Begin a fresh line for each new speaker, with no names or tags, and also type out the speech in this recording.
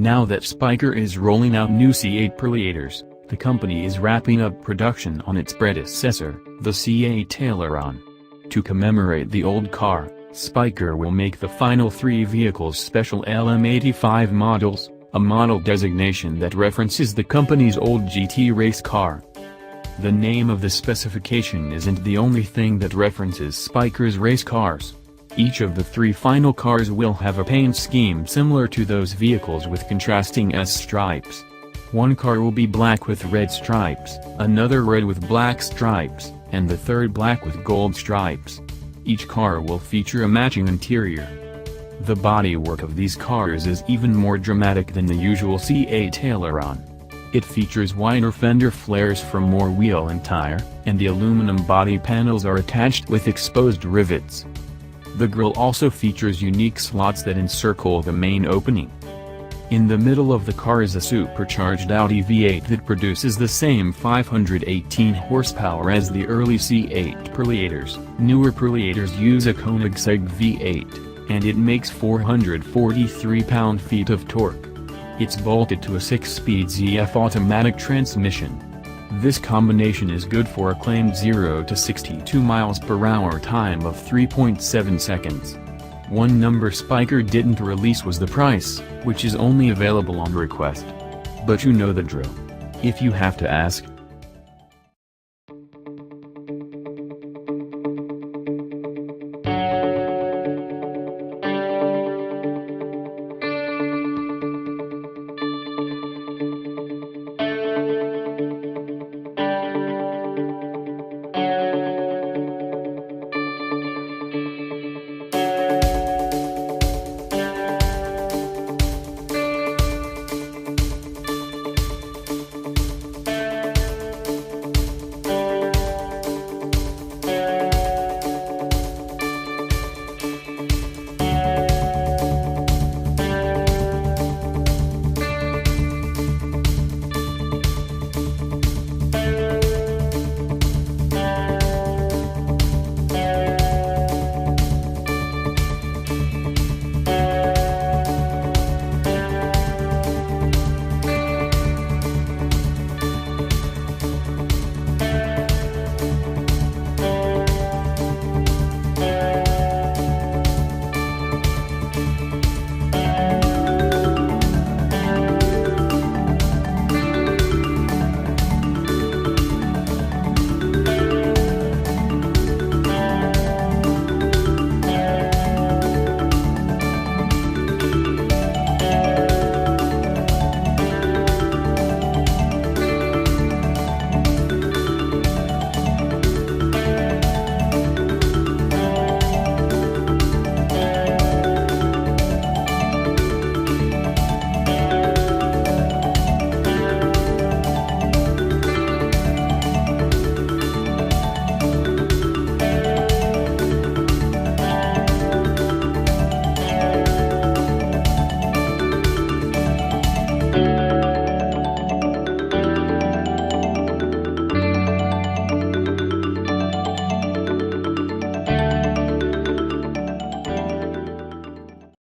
Now that Spyker is rolling out new C8 Perleators, the company is wrapping up production on its predecessor, the C8 Tayloron. To commemorate the old car, Spyker will make the final 3 vehicles special LM85 models, a model designation that references the company's old GT race car. The name of the specification isn't the only thing that references Spyker's race cars. Each of the 3 final cars will have a paint scheme similar to those vehicles with contrasting S-stripes. One car will be black with red stripes, another red with black stripes, and the third black with gold stripes. Each car will feature a matching interior. The bodywork of these cars is even more dramatic than the usual C8 Tayloron. It features wider fender flares for more wheel and tire, and the aluminum body panels are attached with exposed rivets. The grille also features unique slots that encircle the main opening. In the middle of the car is a supercharged Audi V8 that produces the same 518 horsepower as the early C8 Perleators. Newer Perleators use a Koenigsegg V8, and it makes 443 pound-feet of torque. It's bolted to a 6-speed ZF automatic transmission. This combination is good for a claimed 0 to 62 miles per hour time of 3.7 seconds. One number Spyker didn't release was the price, which is only available on request. But you know the drill. If you have to ask,